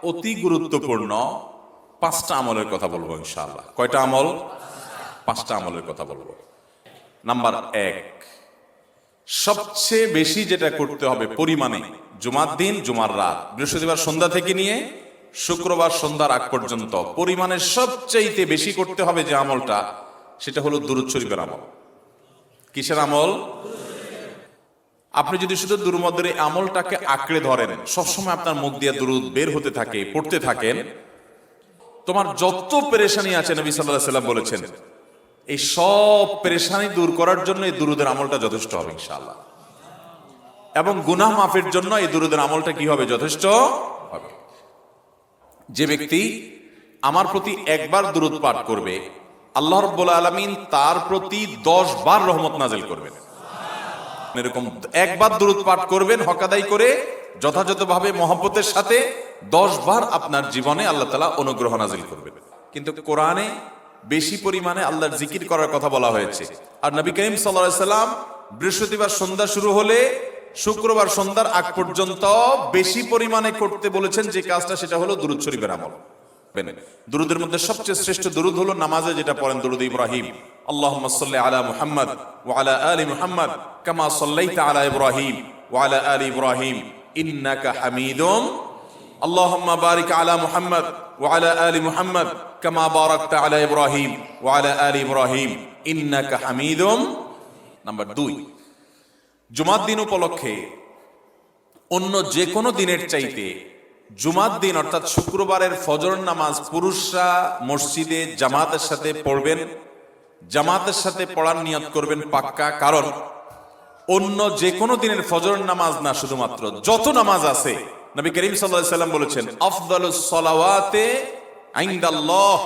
অতি গুরুত্বপূর্ণ 5টা আমলের কথা বলবো ইনশাআল্লাহ। কয়টা আমল? 5টা আমলের কথা বলবো। নাম্বার 1, সবচেয়ে বেশি যেটা করতে হবে পরিমাণে, জুমার দিন, জুমার রাত, বৃহস্পতিবার সন্ধ্যা থেকে নিয়ে শুক্রবার সন্ধ্যার আগ পর্যন্ত পরিমাণে সবচেয়ে বেশি করতে হবে যে আমলটা, সেটা হলো দুরূদ শরীফের আমল। কিসের আমল? আপনি যদি শুধু দুরূদের এই আমলটাকে আঁকড়ে ধরেন, সবসময় আপনার মুখ দিয়ে দুরূদ বের হতে থাকে, পড়তে থাকেন, তোমার যত পেরেশানি আছে নবী সাল্লাল্লাহু আলাইহি ওয়াসাল্লাম বলেছেন এই সব পেরেশানি দূর করার জন্য এই দুরূদের আমলটা যথেষ্ট হবে ইনশাআল্লাহ। এবং গুনাহ মাফের জন্য এই দুরূদের আমলটা কি হবে? যথেষ্ট হবে। যে ব্যক্তি আমার প্রতি একবার দুরূদ পাঠ করবে, আল্লাহ রাব্বুল আলামিন তার প্রতি 10 বার রহমত নাযিল করবেন। এরকম একবার দুরূদ পাঠ করবেন হক আদায় করে যথাযথভাবে মহব্বতের সাথে, 10 বার আপনার জীবনে আল্লাহ তাআলা অনুগ্রহ নাযিল করবেন। কিন্তু কোরআনে বেশি পরিমাণে আল্লাহর জিকির করার কথা বলা হয়েছে। আর নবী করিম সাল্লাল্লাহু আলাইহি সাল্লাম বৃহস্পতিবার সন্ধ্যা শুরু হলে শুক্রবার সন্ধ্যার আগ পর্যন্ত বেশি পরিমাণে করতে বলেছেন যে কাজটা, সেটা হলো দুরূদ শরীফের আমল। দুরূদের মধ্যে সবচেয়ে শ্রেষ্ঠ দুরূদ হলো নামাজে যেটা পড়েন দুরূদ ইব্রাহিম, আল্লাহুম্মা সাল্লি আলা মুহাম্মাদ ওয়া আলা আলি মুহাম্মাদ কামা সাল্লাইতা আলা ইব্রাহিম ওয়া আলা আলি ইব্রাহিম ইন্নাকা হামিদুম, আল্লাহুম্মা বারিক আলা মুহাম্মাদ ওয়া আলা আলি মুহাম্মাদ কামা বারাকতা আলা ইব্রাহিম ওয়া আলা আলি ইব্রাহিম ইন্নাকা হামিদুম। নাম্বার 2, জুমার দিন উপলক্ষে অন্য যে কোনো দিনের চাইতে জুমার দিন অর্থাৎ শুক্রবারের ফজর নামাজ পুরুষরা মসজিদে জামাতের সাথে পড়বেন, জামাতের সাথে পড়ার নিয়ত করবেন পাক্কা। কারণ অন্য যে কোনো দিনের ফজর নামাজ না, শুধুমাত্র যত নামাজ আছে নবী করিম সাল্লাল্লাহু আলাইহি ওয়াসাল্লাম বলেছেন আফদালুস সালাওয়াতে ইনদাল্লাহ,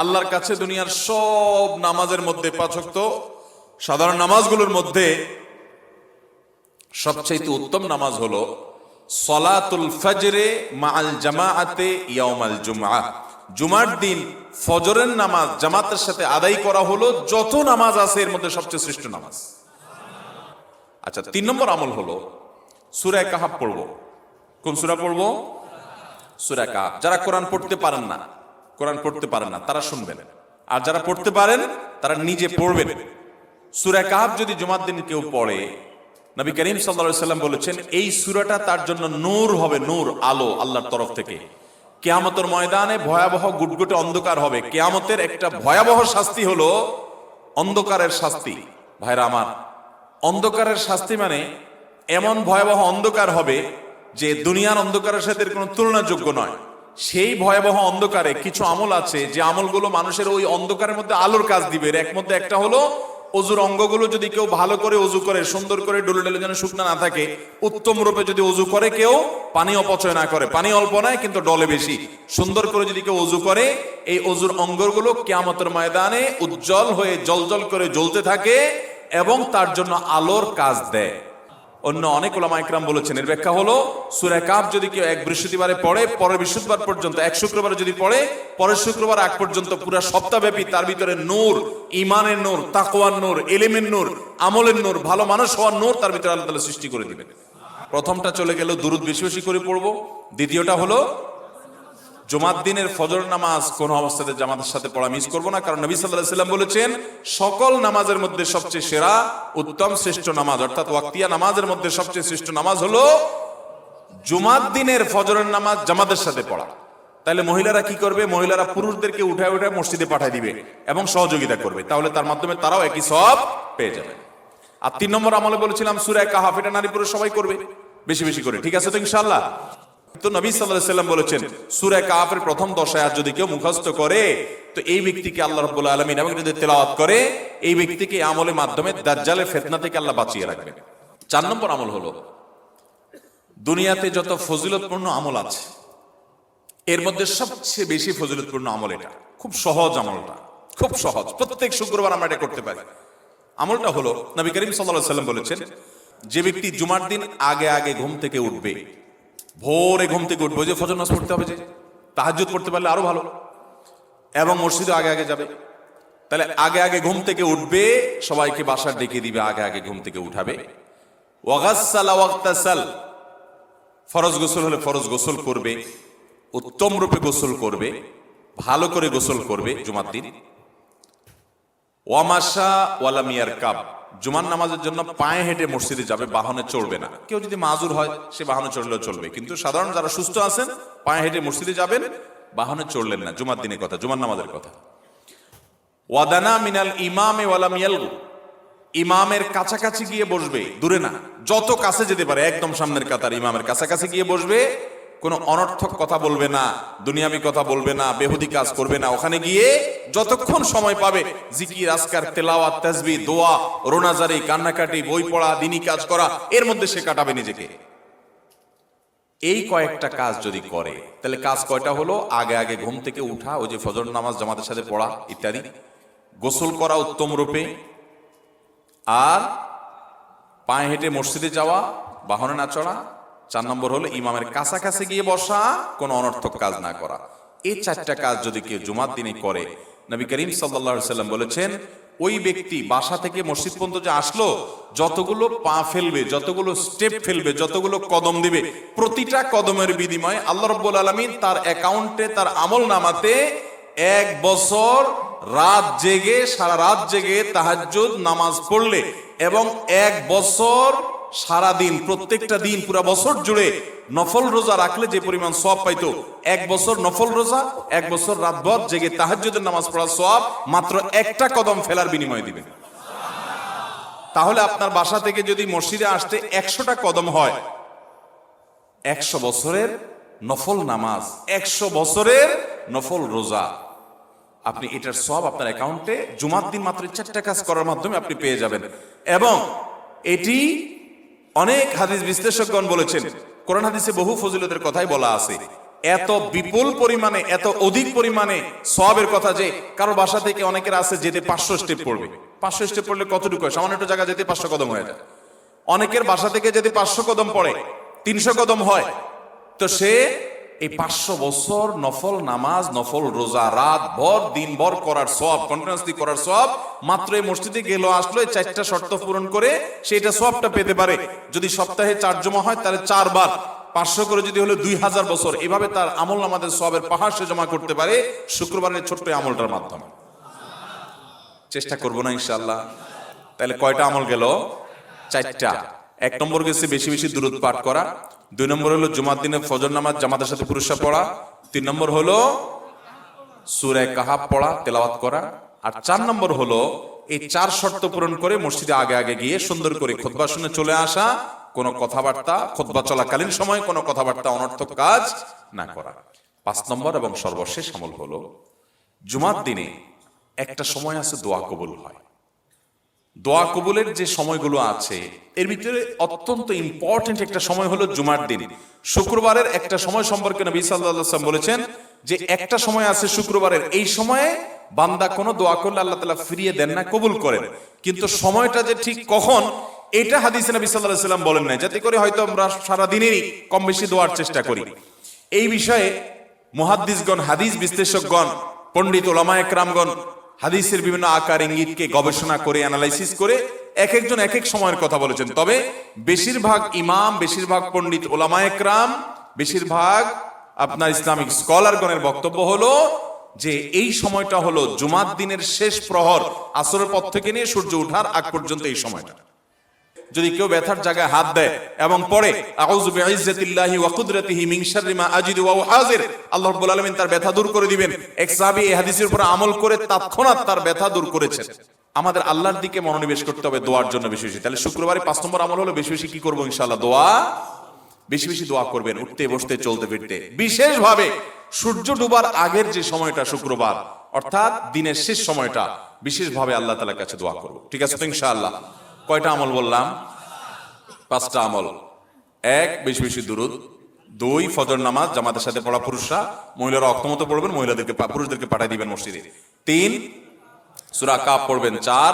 আল্লাহর কাছে দুনিয়ার সব নামাজের মধ্যে 5 ওয়াক্ত সাধারণ নামাজগুলোর মধ্যে সবচেয়ে উত্তম নামাজ হলো সলাতুল ফজরে মাআল জামাআতে ইয়াউমাল জুমআহ, জুমার দিন ফজরের নামাজ জামাতের সাথে আদায় করা হলো যত নামাজ আছে এর মধ্যে সবচেয়ে শ্রেষ্ঠ নামাজ। আচ্ছা, 3 নম্বর আমল হলো সূরা কাহফ পড়ব। কোন সূরা পড়ব? সূরা কাহফ। যারা কোরআন পড়তে পারেন না তারা শুনবেন, আর যারা পড়তে পারেন তারা নিজে পড়বেন। সূরা কাহফ যদি জুমার দিন কেউ পড়ে, নবী করিম সাল্লাল্লাহু আলাইহি ওয়াসাল্লাম বলেছেন এই সূরাটা তার জন্য নূর হবে, নূর, আলো আল্লাহর তরফ থেকে। কিয়ামতের ময়দানে ভয়াবহ গুটগুটে অন্ধকার হবে। কিয়ামতের একটা ভয়াবহ শাস্তি হলো অন্ধকারের শাস্তি। ভাইরা আমার, অন্ধকারের শাস্তি মানে এমন ভয়াবহ অন্ধকার হবে যে দুনিয়ার অন্ধকারের সাথে কোনো তুলনাযোগ্য নয়। সেই ভয়াবহ অন্ধকারে কিছু আমল আছে যে আমলগুলো মানুষের ওই অন্ধকারের মধ্যে আলোর কাজ দিবে। এর মধ্যে একটা হলো অজুর অঙ্গগুলো যদি কেউ ভালো করে অজু করে, সুন্দর করে ডলে ডলে যেন শুকনা না থাকে, উত্তম রূপে যদি অজু করে, কেউ পানি অপচয় না করে, পানি অল্প নেয় কিন্তু ডলে বেশি, সুন্দর করে যদি কেউ অজু করে, এই অজুর অঙ্গগুলো কিয়ামতের ময়দানে উজ্জ্বল হয়ে জলজল করে জ্বলতে থাকে এবং তার জন্য আলোর কাজ দেয়। অন্য অনেক উলামা ইকরাম বলেছেন এর ব্যাখ্যা হলো সূরা কাহফ যদি কেউ এক বৃহস্পতিবারে পড়ে, পরের বৃহস্পতিবার পর্যন্ত, এক শুক্রবারে যদি পড়ে, পরের শুক্রবার আগ পর্যন্ত পুরো সপ্তাহব্যাপী তার ভিতরে নূর, ঈমানের নূর, তাকওয়ার নূর, ইলমের নূর, আমলের নূর, ভালো মানুষ হওয়ার নূর তার ভিতরে আল্লাহ তাআলা সৃষ্টি করে দিবেন। প্রথমটা চলে গেল দুরূদ বেশি বেশি করে পড়বো। দ্বিতীয়টা হলো জুমার দিনের ফজর নামাজ কোন অবস্থাতে জামাতের সাথে পড়া মিস করবো না। কারণ নবী সাল্লাল্লাহু আলাইহি ওয়াসাল্লাম বলেছেন সকল নামাজের মধ্যে সবচেয়ে সেরা, উত্তম, শ্রেষ্ঠ নামাজ অর্থাৎ ওয়াক্তিয়া নামাজের মধ্যে সবচেয়ে শ্রেষ্ঠ নামাজ হলো জুমার দিনের ফজরের নামাজ জামাতের সাথে পড়া। তাহলে মহিলারা কি করবে? মহিলারা পুরুষদেরকে উঠায় উঠায় মসজিদে পাঠিয়ে দিবে এবং সহযোগিতা করবে, তাহলে তার মাধ্যমে তারাও একই সওয়াব পেয়ে যাবে। আর 3 নম্বর আমলে বলেছিলাম সূরা কাহফ, এটা নারী পুরুষ সবাই করবে বেশি বেশি করে, ঠিক আছে তো ইনশাআল্লাহ? তো নবী সাল্লাল্লাহু আলাইহি ওয়াসাল্লাম বলেছেন সূরা কাহফের প্রথম 10 আয়াত যদি কেউ মুখস্থ করে, তো এই ব্যক্তিকে আল্লাহ রাব্বুল আলামিন এবং যদি তেলাওয়াত করে, এই ব্যক্তিকে আমলের মাধ্যমে দাজ্জালের ফিতনা থেকে আল্লাহ বাঁচিয়ে রাখবেন। 4 নম্বর আমল হলো দুনিয়াতে যত ফজিলতপূর্ণ আমল আছে এর মধ্যে সবচেয়ে বেশি ফজিলতপূর্ণ আমল এটা। খুব সহজ আমলটা, খুব সহজ, প্রত্যেক শুক্রবার আমরা এটা করতে পারি। আমলটা হলো নবী করিম সাল্লাল্লাহু আলাইহি ওয়াসাল্লাম বলেছেন যে ব্যক্তি জুমার দিন আগে আগে ঘুম থেকে উঠবে, ভোরে ঘুম থেকে উঠবে, যে ফজর নামাজ পড়তে হবে, যে তাহাজ্জুদ পড়তে পারলে আরো ভালো, এবং মসজিদে আগে আগে যাবে, তাহলে আগে আগে ঘুম থেকে উঠবে, সবাইকে বাসার ডেকে দিবে, আগে আগে ঘুম থেকে উঠাবে। ওয়াগাসসালা ওয়াগতাসাল, ফরজ গোসল হলে ফরজ গোসল করবে, উত্তম রূপে গোসল করবে, ভালো করে গোসল করবে জুমার দিন। ওয়ামাশা ওয়ালাম ইয়ারকাব, জুমার নামাজের জন্য পায়ে হেঁটে মসজিদে যাবে, বাহনে চড়বে না। কেউ যদি মাজুর হয় সে বাহনে চড়লেও চলবে, কিন্তু সাধারণ যারা সুস্থ আছেন পায়ে হেঁটে মসজিদে যাবেন, বাহনে চড়লেন না। জুমার দিনের কথা, জুমার নামাজের কথা। ওয়াদানা মিনাল ইমামে ওয়ালাম ইয়ালগু, ইমামের কাছাকাছি গিয়ে বসবে, দূরে না, যত কাছে যেতে পারে একদম সামনের কাতার ইমামের কাছাকাছি গিয়ে বসবে। কোনো অনর্থক কথা বলবে না, দুনিয়াবি কথা বলবে না, বেহুদি কাজ করবে না। ওখানে গিয়ে যতক্ষণ সময় পাবে জিকির, আজকার, তেলাওয়াত, তাসবিহ, দোয়া, রোনাজারি, কান্নাকাটি, বই পড়া, দিনী কাজ করা, এর মধ্যে সে কাটাবে নিজেকে। এই কয়েকটা কাজ যদি করে তাহলে কাজ কয়টা হলো? আগে আগে ঘুম থেকে উঠা, ওই যে ফজর নামাজ জামাতের সাথে পড়া ইত্যাদি, গোসল করা উত্তম রূপে, আর পায়ে হেঁটে মসজিদে যাওয়া, বাহনে না চড়া। 4 নম্বর হলো ইমামের কাছাকাছি গিয়ে বসা, কোনো অনর্থক কাজ না করা। এই 4টা কাজ যদি কেউ জুমার দিনে করে, নবী করিম সাল্লাল্লাহু আলাইহি সাল্লাম বলেছেন ওই ব্যক্তি বাসা থেকে মসজিদ পর্যন্ত যে আসলো, যতগুলো পা ফেলবে, যতগুলো স্টেপ ফেলবে, যতগুলো কদম দিবে, প্রতিটা কদমের বিনিময়ে আল্লাহ রাব্বুল আলামিন তার অ্যাকাউন্টে, তার আমল নামাতে 1 বছর রাত জেগে, সারা রাত জেগে তাহাজ্জুদ নামাজ পড়লে এবং 1 বছর সারা দিন, প্রত্যেকটা দিন পুরা বছর জুড়ে নফল রোজা রাখলে যে পরিমাণ সওয়াব পাইতো, 1 বছর নফল রোজা, 1 বছর রাতভর জেগে তাহাজ্জুদের নামাজ পড়ার সওয়াব মাত্র একটা কদম ফেলার বিনিময়ে দিবেন। তাহলে আপনার বাসা থেকে যদি মসজিদে আসতে 100টা কদম হয়, 100 বছরের নফল নামাজ, 100 বছরের নফল রোজা, আপনি এটার সওয়াব আপনার অ্যাকাউন্টে জুমার দিন মাত্র 4টা কাজ করার মাধ্যমে আপনি পেয়ে যাবেন। এবং এটি অনেক হাদিস বিশ্লেষকগণ বলেছেন, কোরআন হাদিসে বহু ফজিলতের কথাই বলা আছে। এত বিপুল পরিমাণে, এত অধিক পরিমাণে সওয়াবের কথা যে কারো বাসা থেকে অনেকের আছে যেতে 500 স্টেপ পড়বে। 500 স্টেপ পড়লে কতটুকু হয়? সামান্য একটু জায়গা যেতে 500 কদম হয়ে যায়। অনেকের বাসা থেকে যদি 500 কদম পড়ে 300 কদম হয়, তো সে এই 500 বছর নফল নামাজ, নফল রোজা, রাত ভর দিন ভর করার সওয়াব, কন্টিনিউয়াসলি করার সওয়াব মাত্র এই মসজিদে গেল আসলো, এই 4টা শর্ত পূরণ করে সেটা সওয়াবটা পেতে পারে। যদি সপ্তাহে 4 জমা হয় তাহলে 4 বার 500 করে যদি হলো 2000 বছর, এভাবে তার আমল নামাজের সওয়াবের পাহাড় সে জমা করতে পারে শুক্রবারের ছোট্ট আমলটার মাধ্যমে। চেষ্টা করবো না ইনশাআল্লাহ? তাহলে কয়টা আমল গেল? 4টা। 1 নম্বর গেছে বেশি বেশি দুরূদ পাঠ করা, 2 নম্বর হলো জুমার দিনে ফজর নামাজ জামাতের সাথে পুরুষরা পড়া, 3 নম্বর হলো সূরা কাহাফ পড়া, তেলাওয়াত করা, আর 4 নম্বর হলো এই 4 শর্ত পূরণ করে মসজিদে আগে আগে গিয়ে সুন্দর করে খুতবা শুনে চলে আসা, কোনো কথাবার্তা, খুতবা চলাকালীন সময় কোনো কথাবার্তা, অনর্থক কাজ না করা। 5 নম্বর এবং সর্বশেষ আমল হলো জুমার দিনে একটা সময় আছে দোয়া কবুল হয়। দোয়া কবুলের যে সময়গুলো আছে এর ভিতরে অত্যন্ত ইম্পর্টেন্ট একটা সময় হলো জুমার দিন। শুক্রবারের একটা সময় সম্পর্কে নবী সাল্লাল্লাহু আলাইহি ওয়াসাল্লাম বলেছেন যে একটা সময় আছে শুক্রবারের, এই সময়ে বান্দা কোনো দোয়া করলে আল্লাহ তাআলা ফিরিয়ে দেন না, কবুল করেন। কিন্তু সময়টা যে ঠিক কখন, এটা হাদিসে নবী সাল্লাল্লাহু আলাইহি ওয়াসাল্লাম বলেন নাই, যাতে করে হয়তো আমরা সারা দিনেরই কম বেশি দোয়ার চেষ্টা করি। এই বিষয়ে মুহাদ্দিসগণ, হাদিস বিশ্লেষকগণ, পণ্ডিত ওলামায়ে কেরামগণ হাদিসের বিভিন্ন আকার ইঙ্গিতকে গবেষণা করে, অ্যানালাইসিস করে এক একজন এক এক সময়ের কথা বলেছেন। তবে বেশিরভাগ ইমাম, বেশিরভাগ পণ্ডিত ওলামায়ে কেরাম, বেশিরভাগ আপনার ইসলামিক স্কলারগণের বক্তব্য হলো যে এই সময়টা হলো জুমার দিনের শেষ প্রহর, আসরের পর থেকে নিয়ে সূর্য ওঠার আগ পর্যন্ত এই সময়টা। যদি কেউ ব্যথার জায়গায় হাত দেয় এবং পড়ে আউযু বিইজ্জাতিল্লাহি ওয়া কুদরাতিহি মিন শাররি মা আজিদু ওয়া হাজির, আল্লাহ রাব্বুল আলামিন তার ব্যথা দূর করে দিবেন। এক সাহাবী এই হাদিসের উপর আমল করে তৎক্ষণাৎ তার ব্যথা দূর করেছেন। আমাদের আল্লাহর দিকে মনোনিবেশ করতে হবে দোয়ার জন্য বেশি বেশি। তাহলে শুক্রবারে 5 নম্বর আমল হলো বেশি বেশি কি করব? ইনশাআল্লাহ দোয়া, বেশি বেশি দোয়া করবেন, উঠতে বসতে চলতে ফিরতে। বিশেষভাবে সূর্য ডোবার আগের যে সময়টা শুক্রবার, অর্থাৎ দিনের শেষ সময়টা, বিশেষভাবে আল্লাহ তাআলার কাছে দোয়া করব। ঠিক আছে তো ইনশাআল্লাহ? কয়টা আমল বললাম? 5টা আমল। 1, বেশি বেশি দুরূদ। 2, ফজর নামাজ জামাতের সাথে পড়া পুরুষরা, মহিলারা অক্তমত পড়বেন, মহিলাদেরকে, পুরুষদেরকে পাঠিয়ে দিবেন মসজিদে। 3, সূরা কাহফ পড়বেন। 4,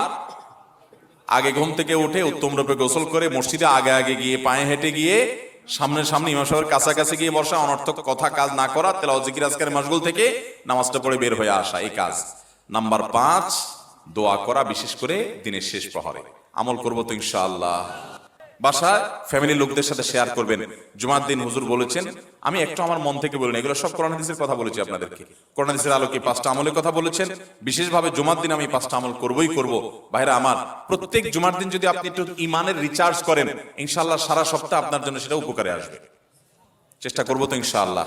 আগে ঘুম থেকে উঠে উত্তম রূপে গোসল করে মসজিদে আগে আগে গিয়ে পায়ে হেঁটে গিয়ে সামনে সামনে ইমাম সাহেবের কাছাকাছি গিয়ে বসা, অনর্থক কথা কাজ না করা, তেলাওয়াত জিকির আজকারের মাশগুল থেকে নামাজটা পড়ে বের হয়ে আসা, এই কাজ। নাম্বার 5, দোয়া করা, বিশেষ করে দিনের শেষ প্রহরে। আমল করব তো ইনশাআল্লাহ? বাসায় ফ্যামিলি লোকদের সাথে শেয়ার করবেন। জুমার দিন হুজুর বলেছেন, আমি একটু আমার মন থেকে বলিনি, এগুলো সব কোরআন হাদিসের কথা বলেছি আপনাদেরকে। কোরআন হাদিসের আলোকে 5টা আমলের কথা বলেছেন, বিশেষভাবে জুমার দিন আমি 5টা আমল করবই করব। ভাইরা আমার, প্রত্যেক জুমার দিন যদি আপনি একটু ইমানের রিচার্জ করেন, ইনশাআল্লাহ সারা সপ্তাহ আপনার জন্য সেটা উপকারে আসবে। চেষ্টা করবো তো ইনশাআল্লাহ।